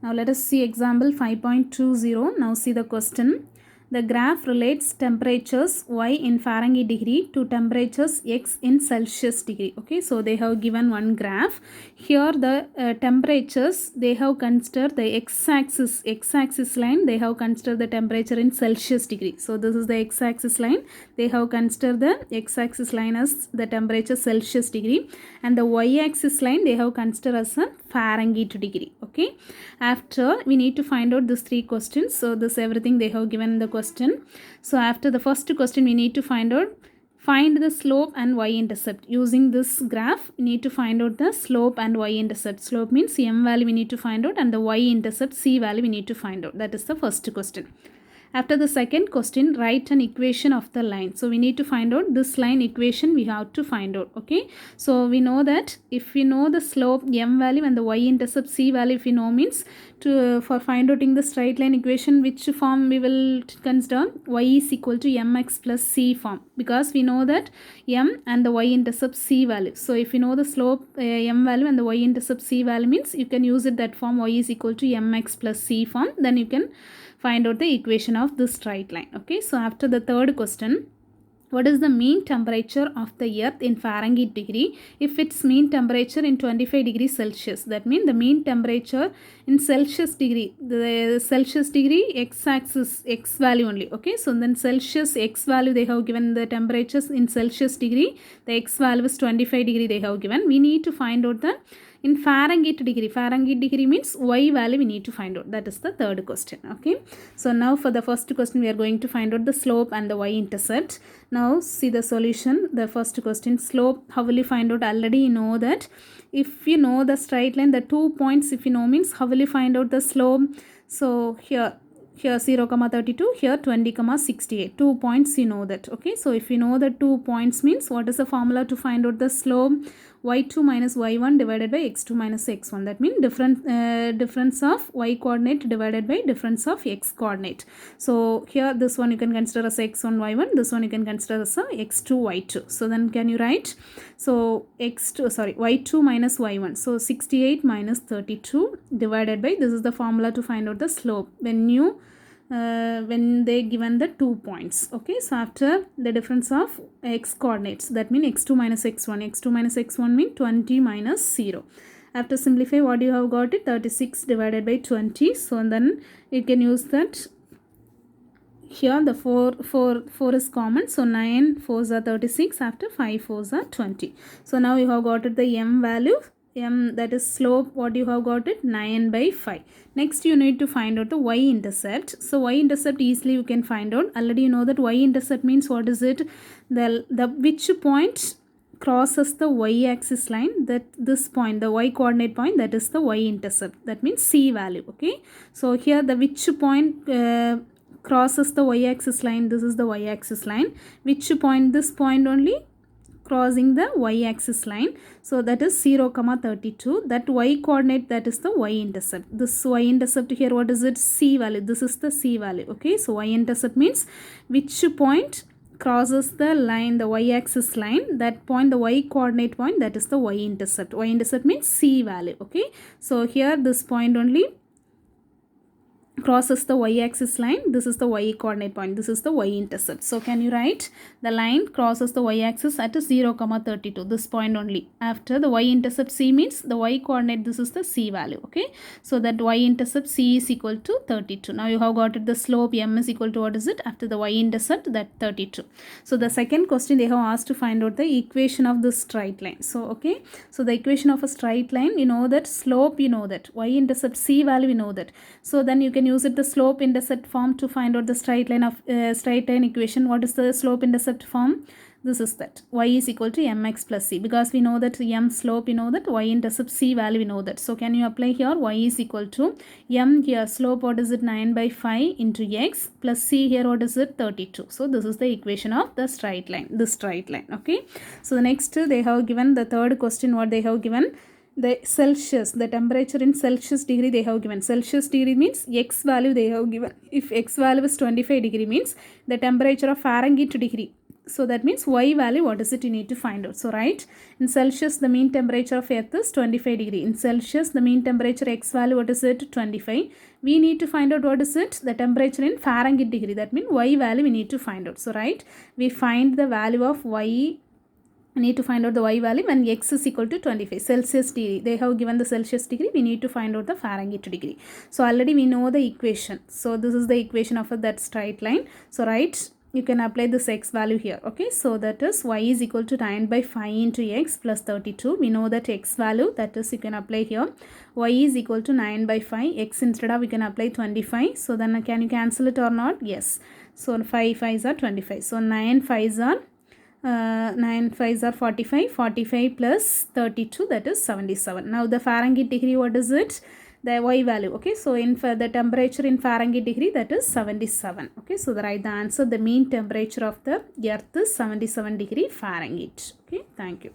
Now let us see example 5.20. Now see the question. The graph relates temperatures y in Fahrenheit degree to temperatures x in Celsius degree. Okay, so they have given one graph. Here the temperatures, they have considered the x-axis line, they have considered the temperature in Celsius degree. So this is the x-axis line. They have considered the x-axis line as the temperature Celsius degree, and the y-axis line they have considered as a Fahrenheit degree. Okay, after we need to find out these three questions. So this everything they have given the question. So after the first question we need to find the slope and y-intercept. Using this graph we need to find out the slope and y-intercept. Slope means m value we need to find out, and the y-intercept c value we need to find out. That is the first question. After the second question, write an equation of the line. So we need to find out this line equation we have to find out. Okay, so we know that if we know the slope m value and the y-intercept c value, if we know, means for find outing the straight line equation, which form we will consider? Y is equal to mx plus c form, because we know that m and the y-intercept c value. So if you know the slope m value and the y-intercept c value, means you can use it that form, y is equal to mx plus c form. Then you can find out the equation of this straight line. Okay, so after the third question, what is the mean temperature of the earth in Fahrenheit degree if its mean temperature in 25 degrees Celsius? That means the mean temperature in Celsius degree, the Celsius degree x-axis x value only. Okay, so then Celsius x value they have given the temperatures in Celsius degree, the x value is 25 degree they have given. We need to find out the in Fahrenheit degree. Fahrenheit degree means y value we need to find out. That is the third question. Okay, so now for the first question we are going to find out the slope and the y-intercept. Now see the solution. The first question, slope, how will you find out? Already you know that if you know the straight line, the 2 points if you know, means how will you find out the slope? So here 0, 32, here 20, 68. 2 points you know that. Okay, so if you know the 2 points, means what is the formula to find out the slope? y2 minus y1 divided by x2 minus x1. That means difference of y coordinate divided by difference of x coordinate. So here this one you can consider as x1 y1, this one you can consider as a x2 y2. So then can you write? So y2 minus y1. So 68 minus 32 divided by, this is the formula to find out the slope when they given the 2 points. Okay, so after the difference of x coordinates, that means x2 minus x1 means 20 minus 0. After simplify, what you have got it? 36 divided by 20. So then you can use that. Here the 4 is common, so 9 4s are 36, after 5 4s are 20. So now you have got it the m value, m, that is slope, what you have got it? 9 by 5. Next you need to find out the y-intercept. So y-intercept easily you can find out. Already you know that y-intercept means what is it? The which point crosses the y-axis line, that this point, the y coordinate point, that is the y-intercept. That means c value. Okay, so here the which point crosses the y-axis line, this is the y-axis line. Which point? This point only crossing the y-axis line. So that is 0, 32. That y coordinate, that is the y-intercept. This y-intercept here, what is it? C value. This is the c value. Okay, so y-intercept means which point crosses the line, the y-axis line, that point, the y coordinate point, that is the y-intercept. Y-intercept means c value. Okay, so here this point only crosses the y-axis line, this is the y coordinate point, this is the y-intercept. So can you write the line crosses the y-axis at 0, 32, this point only. After the y-intercept c means the y coordinate, this is the c value. Okay, so that y-intercept c is equal to 32. Now you have got it, the slope m is equal to, what is it? After the y-intercept, that 32. So the second question they have asked to find out the equation of the straight line. So okay, so the equation of a straight line, you know that slope, you know that y-intercept c value, you know that. So then you can use it the slope intercept form to find out the straight line of straight line equation. What is the slope intercept form? This is that y is equal to mx plus c, because we know that m slope, you know that, y intercept c value, we know that. So can you apply here? Y is equal to m, here slope, what is it? 9 by 5 into x, plus c here, what is it? 32. So this is the equation of the straight line, this straight line. Okay, so the next they have given the third question, what they have given? The Celsius, the temperature in Celsius degree they have given. Celsius degree means x value they have given. If x value is 25 degree, means the temperature of Fahrenheit degree, So that means y value, what is it you need to find out. So right, in Celsius the mean temperature of earth is 25 degree. In Celsius the mean temperature x value, what is it? 25. We need to find out what is it? The temperature in Fahrenheit degree. That means y value we need to find out. So right, we find the value of y. We need to find out the y value when x is equal to 25 Celsius degree. They have given the Celsius degree. We need to find out the Fahrenheit degree. So already we know the equation. So this is the equation of that straight line. So right, you can apply this x value here. Okay, so that is y is equal to 9 by 5 into x plus 32. We know that x value, that is you can apply here. Y is equal to 9 by 5. X instead of we can apply 25. So then can you cancel it or not? Yes. So 5 5s are 25. So 9 5s are 9 5s are 45. 45 plus 32, that is 77. Now the Fahrenheit degree, what is it? The y value. Okay, so in the temperature in Fahrenheit degree, that is 77. Okay, so the right answer, the mean temperature of the earth is 77 degree Fahrenheit. Okay, thank you.